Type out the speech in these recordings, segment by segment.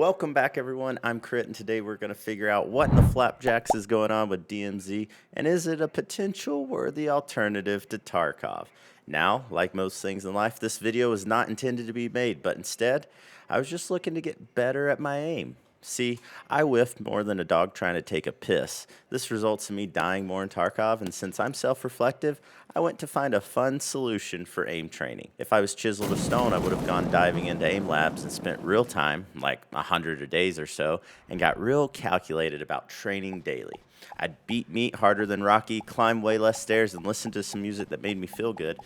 Welcome back, everyone. I'm Crit, and today we're going to figure out what in the flapjacks is going on with DMZ, and is it a potential worthy alternative to Tarkov? Now, like most things in life, this video was not intended to be made, but instead, I was just looking to get better at my aim. See, I whiffed more than a dog trying to take a piss. This results in me dying more in Tarkov, and since I'm self-reflective, I went to find a fun solution for aim training. If I was chiseled of stone, I would have gone diving into aim labs and spent real time, like 100 days or so, and got real calculated about training daily. I'd beat meat harder than Rocky, climb way less stairs, and listen to some music that made me feel good.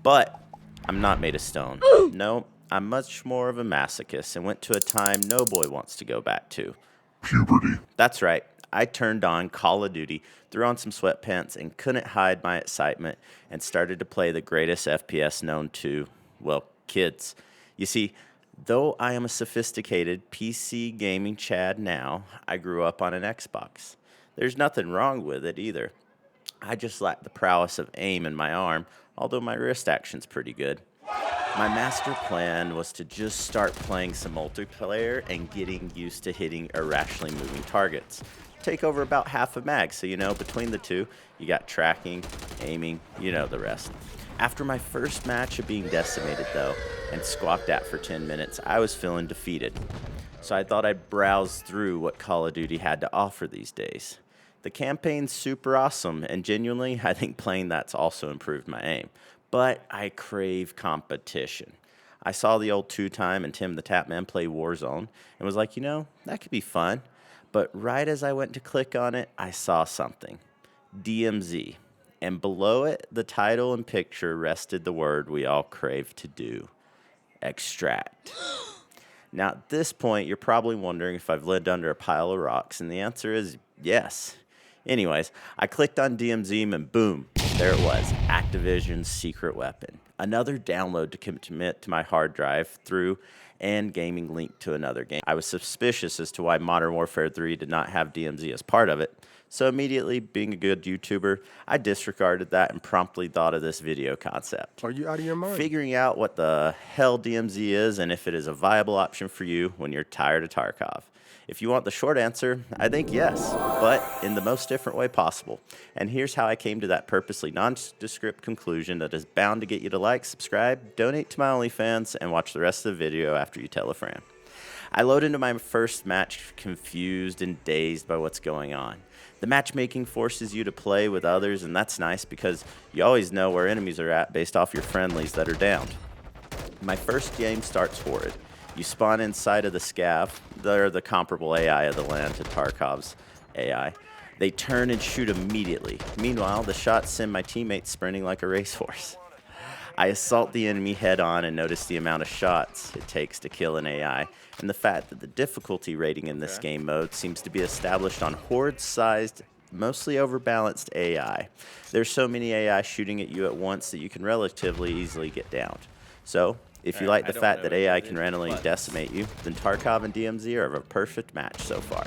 But I'm not made of stone. No, I'm much more of a masochist and went to a time no boy wants to go back to. Puberty. That's right. I turned on Call of Duty, threw on some sweatpants, and couldn't hide my excitement and started to play the greatest FPS known to, well, kids. You see, though I am a sophisticated PC gaming Chad now, I grew up on an Xbox. There's nothing wrong with it either. I just lack the prowess of aim in my arm, although my wrist action's pretty good. My master plan was to just start playing some multiplayer and getting used to hitting irrationally moving targets. Take over about half a mag, so between the two, you got tracking, aiming, the rest. After my first match of being decimated, though, and squawked at for 10 minutes, I was feeling defeated. So I thought I'd browse through what Call of Duty had to offer these days. The campaign's super awesome, and genuinely, I think playing that's also improved my aim. But I crave competition. I saw the old two-time and Tim the Tapman play Warzone, and was like, that could be fun. But right as I went to click on it, I saw something. DMZ. And below it, the title and picture rested the word we all crave to do. Extract. Now, at this point, you're probably wondering if I've lived under a pile of rocks, and the answer is yes. Anyways, I clicked on DMZ and boom, there it was, Activision's secret weapon. Another download to commit to my hard drive through and gaming link to another game. I was suspicious as to why Modern Warfare 3 did not have DMZ as part of it, so immediately, being a good YouTuber, I disregarded that and promptly thought of this video concept. Are you out of your mind? Figuring out what the hell DMZ is and if it is a viable option for you when you're tired of Tarkov. If you want the short answer, I think yes, but in the most different way possible. And here's how I came to that purposely nondescript conclusion that is bound to get you to like, subscribe, donate to my OnlyFans, and watch the rest of the video after you tell a friend. I load into my first match confused and dazed by what's going on. The matchmaking forces you to play with others, and that's nice because you always know where enemies are at based off your friendlies that are downed. My first game starts horrid. You spawn inside of the scav. They're the comparable AI of the land to Tarkov's AI. They turn and shoot immediately. Meanwhile, the shots send my teammates sprinting like a racehorse. I assault the enemy head on and notice the amount of shots it takes to kill an AI, and the fact that the difficulty rating in this game mode seems to be established on horde-sized, mostly overbalanced AI. There's so many AI shooting at you at once that you can relatively easily get downed. So, if you like the fact that AI can randomly decimate you, then Tarkov and DMZ are a perfect match so far.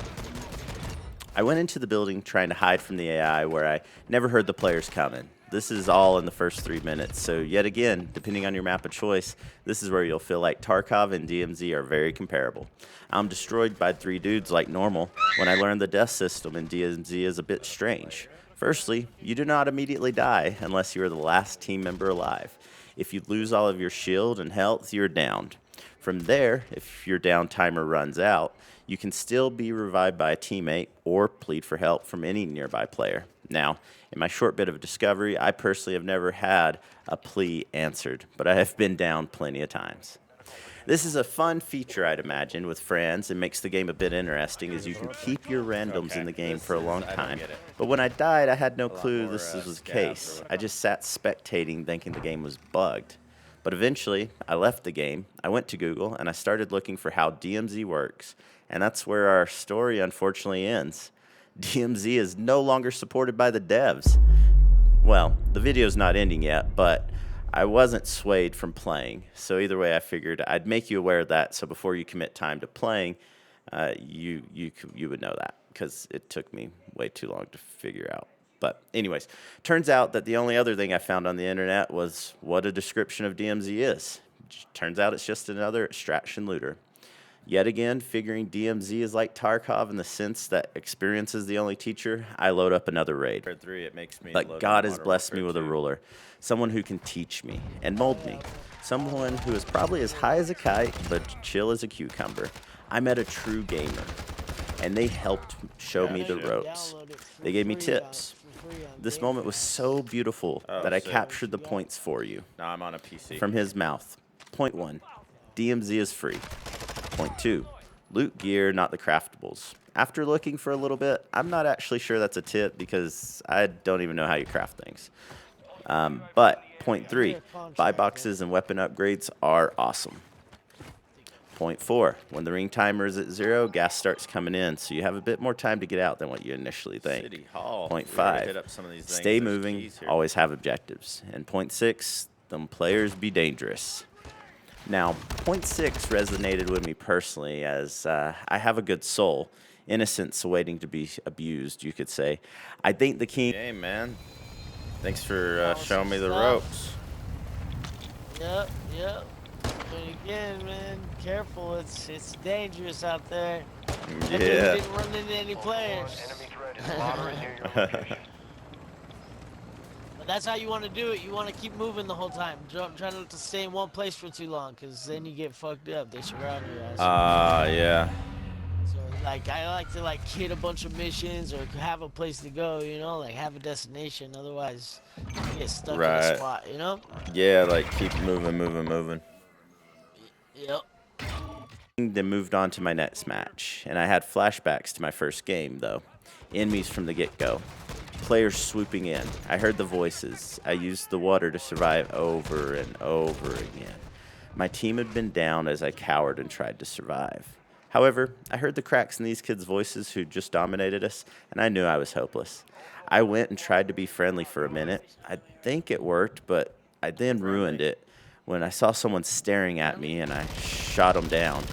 I went into the building trying to hide from the AI where I never heard the players coming. This is all in the first 3 minutes, so yet again, depending on your map of choice, this is where you'll feel like Tarkov and DMZ are very comparable. I'm destroyed by 3 dudes like normal when I learned the death system in DMZ is a bit strange. Firstly, you do not immediately die unless you are the last team member alive. If you lose all of your shield and health, you're downed. From there, if your down timer runs out, you can still be revived by a teammate or plead for help from any nearby player. Now, in my short bit of discovery, I personally have never had a plea answered, but I have been down plenty of times. This is a fun feature, I'd imagine, with friends, and makes the game a bit interesting as you can keep your randoms in the game for a long time. But when I died, I had no clue this was the case. I just sat spectating thinking the game was bugged. But eventually, I left the game, I went to Google, and I started looking for how DMZ works. And that's where our story unfortunately ends. DMZ is no longer supported by the devs. Well, the video's not ending yet, but I wasn't swayed from playing. So either way, I figured I'd make you aware of that, so before you commit time to playing, you would know that, because it took me way too long to figure out. But anyways, turns out that the only other thing I found on the internet was what a description of DMZ is. Turns out it's just another extraction looter. Yet again, figuring DMZ is like Tarkov in the sense that experience is the only teacher, I load up another raid. Warfare 3, it makes me But load God on has Modern blessed me Warfare with a 2. ruler, someone who can teach me and mold me, someone who is probably as high as a kite but chill as a cucumber. I met a true gamer, and they helped show me the Gotcha. ropes. They gave me tips. This moment was so beautiful Oh, that I sick. captured the points for you. No, I'm on a PC. From his mouth. Point 1, DMZ is free. Point 2, loot gear, not the craftables. After looking for a little bit, I'm not actually sure that's a tip because I don't even know how you craft things. But point 3, buy boxes and weapon upgrades are awesome. Point 4, when the ring timer is at 0, gas starts coming in, so you have a bit more time to get out than what you initially think. City Hall. Point We gotta 5, hit up some of these things. stay There's moving, keys here. always have objectives. And point 6, them players be dangerous. Now, point 6 resonated with me personally as I have a good soul, innocence awaiting to be abused, you could say. I think the king. Hey, man. Thanks for Awesome showing me the stuff. ropes. Yep, yep. And again, man, careful. It's dangerous out there. Luckily, we Yeah. didn't run into any players. But that's how you want to do it. You want to keep moving the whole time. Try not to stay in one place for too long, because then you get fucked up. They surround your ass. Yeah. So, like, I like to, like, hit a bunch of missions or have a place to go, you know? Like, have a destination. Otherwise, you get stuck in Right. a spot, you know? Yeah, like keep moving. Yep. Then moved on to my next match, and I had flashbacks to my first game, though. Enemies from the get-go. Players swooping in. I heard the voices. I used the water to survive over and over again. My team had been down as I cowered and tried to survive. However, I heard the cracks in these kids' voices who just dominated us, and I knew I was hopeless. I went and tried to be friendly for a minute. I think it worked, but I then ruined it when I saw someone staring at me and I shot him down.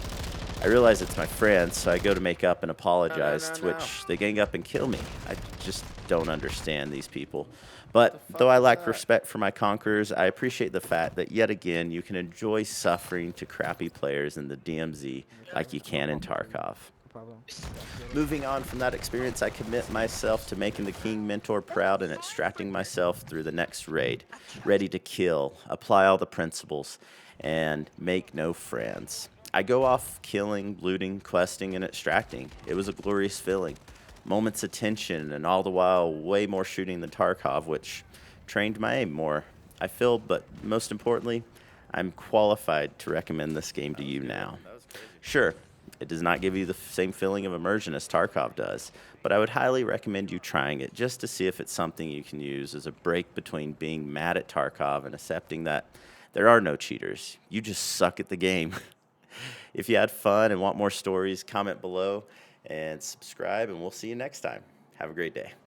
I realize it's my friend, so I go to make up and apologize, to which they gang up and kill me. I just don't understand these people. But though I lack respect for my conquerors, I appreciate the fact that yet again you can enjoy suffering to crappy players in the DMZ like you can in Tarkov. Moving on from that experience, I commit myself to making the King Mentor proud and extracting myself through the next raid, ready to kill, apply all the principles, and make no friends. I go off killing, looting, questing, and extracting. It was a glorious feeling. Moments of tension, and all the while, way more shooting than Tarkov, which trained my aim more. I feel, but most importantly, I'm qualified to recommend this game to you now. Sure, it does not give you the same feeling of immersion as Tarkov does, but I would highly recommend you trying it just to see if it's something you can use as a break between being mad at Tarkov and accepting that there are no cheaters. You just suck at the game. If you had fun and want more stories, comment below and subscribe, and we'll see you next time. Have a great day.